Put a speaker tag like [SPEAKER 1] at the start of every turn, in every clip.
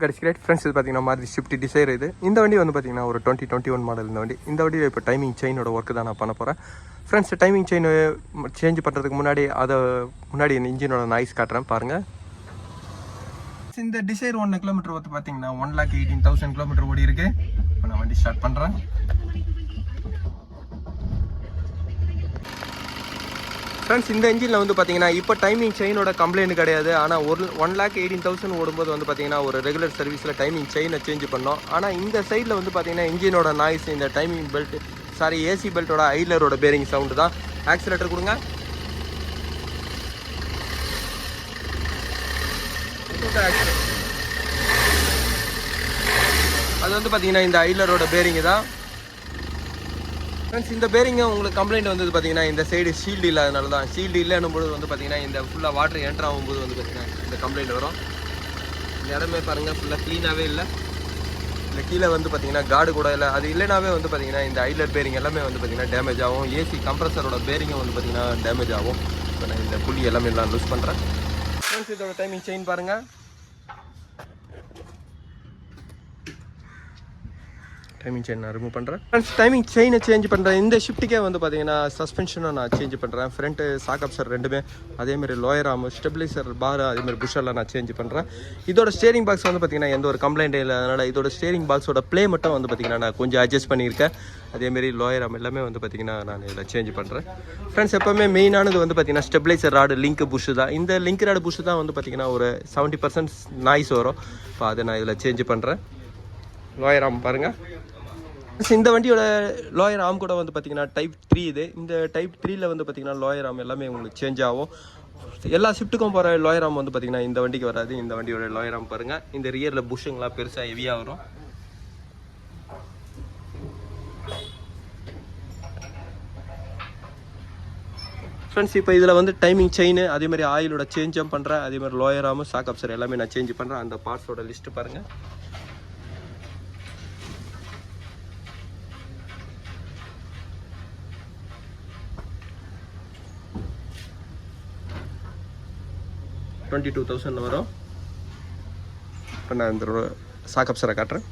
[SPEAKER 1] கடைசி great friends இது பார்த்தீங்கன்னா மாதிரி ஷிஃப்ட் டிசைர் இது. இந்த வண்டி வந்து பார்த்தீங்கன்னா ஒரு 2021 மாடல் இந்த வண்டியில் இப்போ டைமிங் செயினோட ஒர்க்கு தான் நான் பண்ண போகிறேன். ஃப்ரெண்ட்ஸ் டைமிங் செயின் சேஞ்ச் பண்ணுறதுக்கு முன்னாடி இந்த இன்ஜினோட நாய்ஸ் காட்டுறேன் பாருங்கள். இந்த டிசைர் 1 கிலோமீட்டர் வந்து பார்த்தீங்கன்னா 1,18,000 கிலோமீட்டர் ஓடி இருக்கு. இப்போ நான் வண்டி ஸ்டார்ட் பண்ணுறேன். ஃப்ரெண்ட்ஸ் இந்த இன்ஜினில் வந்து பார்த்தீங்கன்னா இப்போ டைமிங் செயினோட கம்ப்ளைண்ட் கிடையாது. ஆனால் 1,18,000 ஓடும்போது வந்து பார்த்தீங்கன்னா ஒரு ரெகுலர் சர்வீஸில் டைமிங் செயினை சேஞ்ச் பண்ணோம். ஆனால் இந்த சைடில் வந்து பார்த்தீங்கன்னா இன்ஜினோட நாய்ஸ், இந்த டைமிங் பெல்ட் ஏசி பெல்ட்டோட ஐலரோட பேரிங் சவுண்டு தான். ஆக்சிலேட்டர் கொடுங்க. அது வந்து பார்த்தீங்கன்னா இந்த ஐலரோட பேரிங்கு தான். ஃப்ரெண்ட்ஸ் இந்த பேரிங்க உங்களுக்கு கம்ப்ளைண்ட் வந்தது பார்த்தீங்கன்னா இந்த சைடு ஷீல்டு இல்லாதனால தான். ஷீல்டு இல்லைன்னும்போது வந்து பார்த்தீங்கன்னா இந்த ஃபுல்லாக வாட்டர் என்ட்ரு ஆகும்போது வந்து பார்த்தீங்கன்னா இந்த கம்ப்ளைண்ட் வரும். இந்த இடமே பாருங்கள் ஃபுல்லாக க்ளீனாகவே இல்லை. இந்த கீழே வந்து பார்த்தீங்கன்னா கார்டு கூட இல்லை. அது இல்லைனாவே வந்து பார்த்தீங்கன்னா இந்த ஐலர் பேரிங் எல்லாமே வந்து பார்த்தீங்கன்னா டேமேஜ் ஆகும். ஏசி கம்ப்ரஸரோட பேரிங்கும் வந்து பார்த்தீங்கன்னா டேமேஜ் ஆகும். இப்போ நான் இந்த புள்ளி எல்லாமே நான் லூஸ் பண்ணுறேன். ஃப்ரெண்ட்ஸ் இதோட டைமிங் செயின் பாருங்கள். டைமிங் செயின் நான் ரிமூவ் பண்ணுறேன். ஃப்ரெண்ட்ஸ் டைமிங் செயினை சேஞ்ச் பண்ணுறேன். இந்த ஷிஃப்ட்டுக்கே வந்து பார்த்தீங்கன்னா சஸ்பென்ஷனும் நான் சேஞ்ச் பண்ணுறேன். ஃப்ரண்ட்டு சாக்கப்சர் ரெண்டுமே, அதேமாதிரி லோயர் ஆர்ம், ஸ்டெபிலைசர் பார், அதேமாதிரி புஷெல்லாம் நான் சேஞ்ச் பண்ணுறேன். இதோட ஸ்டேரிங் பாக்ஸ் வந்து பார்த்தீங்கன்னா எந்த ஒரு கம்ப்ளைண்ட்டே இல்லை. அதனால் இதோட ஸ்டேரிங் பாக்ஸோட ப்ளே மட்டும் வந்து பார்த்தீங்கன்னா நான் கொஞ்சம் அட்ஜஸ்ட் பண்ணியிருக்கேன். அதேமாரி லோயர் ஆர்ம் எல்லாமே வந்து பார்த்தீங்கன்னா நான் இதில் சேஞ்ச் பண்ணுறேன். ஃப்ரெண்ட்ஸ் எப்போவுமே மெயினானது வந்து பார்த்தீங்கன்னா ஸ்டெபிலைசர் ராடு லிங்க் புஷு தான். இந்த லிங்க் ராடு புஷு தான் வந்து பார்த்தீங்கன்னா ஒரு 70% நாய்ஸ் வரும். இப்போ அதை நான் இதில் சேஞ்ச் பண்ணுறேன். லோயர் ஆர்ம் பாருங்கள். இந்த வண்டியோட லோயர் ஆர்ம் கூட வந்து பார்த்தீங்கன்னா டைப் 3 இது. இந்த டைப் 3ல் வந்து பார்த்தீங்கன்னா லோயர் ஆர்ம் எல்லாமே உங்களுக்கு சேஞ்ச் ஆகும். எல்லா ஷிஃப்ட்டுக்கும் போகிற லோயர் ஆர்ம் வந்து பார்த்தீங்கன்னா இந்த வண்டிக்கு வராது. இந்த வண்டியோட லோயர் ஆர்ம் பாருங்கள். இந்த ரியரில் புஷ்ஷுங்களாம் பெருசாக ஹெவியாக வரும். ஃப்ரெண்ட்ஸ் இப்போ இதில் வந்து டைமிங் செயின், அதேமாதிரி ஆயிலோட சேஞ்சும் பண்ணுறேன். அதேமாதிரி லோயர் ஆர்ம், சாக்கப்சர் எல்லாமே நான் சேஞ்ச் பண்ணுறேன். அந்த பார்ட்ஸோட லிஸ்ட்டு பாருங்கள். $22,000 வரும். இப்போ நான் இந்த சாக்கப்சரை காட்டுறேன்.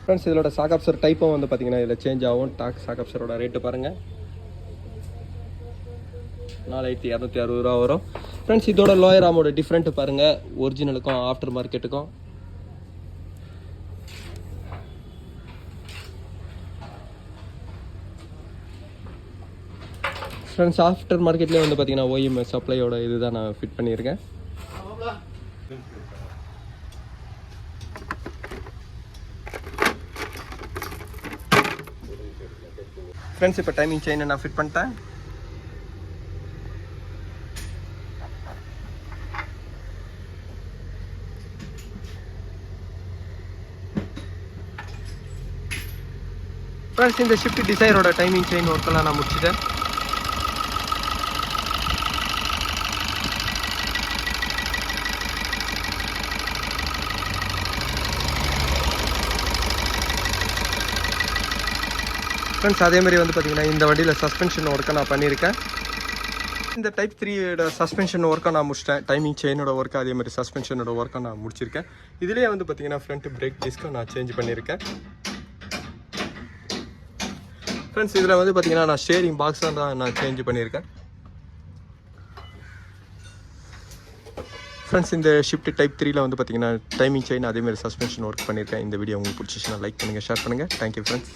[SPEAKER 1] ஃப்ரெண்ட்ஸ் இதோட சாக்கப்சர் டைப்பும் வந்து பார்த்தீங்கன்னா இதில் சேஞ்ச் ஆகும். டாக் சாக்கப்சரோட ரேட்டு பாருங்கள், 4,260 வரும். ஃப்ரெண்ட்ஸ் இதோட லோயர் ஆர்மோட டிஃப்ரெண்ட்டு பாருங்கள், ஒரிஜினலுக்கும் ஆஃப்டர் மார்க்கெட்டுக்கும். ஃப்ரெண்ட்ஸ் ஆஃப்டர் மார்க்கெட்லேயே வந்து பார்த்தீங்கன்னா OEM சப்ளையோட இது தான் நான் ஃபிட் பண்ணியிருக்கேன். ஃப்ரெண்ட்ஸ் இப்போ டைமிங் செயினை நான் ஃபிட் பண்ணிட்டேன். ஃப்ரெண்ட்ஸ் இந்த ஷிஃப்ட் டிசைரோட டைமிங் செயின் ஒர்க்கெல்லாம் நான் முடிச்சிட்டேன். ஃப்ரெண்ட்ஸ் அதேமாதிரி வந்து பார்த்தீங்கன்னா இந்த வண்டியில் சஸ்பென்ஷன் ஒர்க்கை நான் பண்ணியிருக்கேன். இந்த டைப் 3 சஸ்பென்ஷன் ஒர்க்கை நான் முடிச்சிட்டேன். டைமிங் செயினோட ஒர்க்கு அதேமாதிரி சஸ்பென்ஷனோட ஒர்க்கை நான் முடிச்சிருக்கேன். இதிலே வந்து பார்த்தீங்கன்னா ஃப்ரண்ட் பிரேக் டிஸ்க்கை நான் சேஞ்ச் பண்ணியிருக்கேன். ஃப்ரெண்ட்ஸ் இதில் வந்து பார்த்தீங்கன்னா நான் ஸ்டேரிங் பாக்ஸ் தான் நான் சேஞ்ச் பண்ணியிருக்கேன். ஃப்ரெண்ட்ஸ் இந்த ஷிஃப்ட் டைப் 3ல் வந்து பார்த்தீங்கன்னா டைமிங் செயின் அதேமாதிரி சஸ்பென்ஷன் ஒர்க் பண்ணியிருக்கேன். இந்த வீடியோ உங்களுக்கு பிடிச்சிச்சுன்னா லைக் பண்ணுங்கள், ஷேர் பண்ணுங்கள். Thank you friends.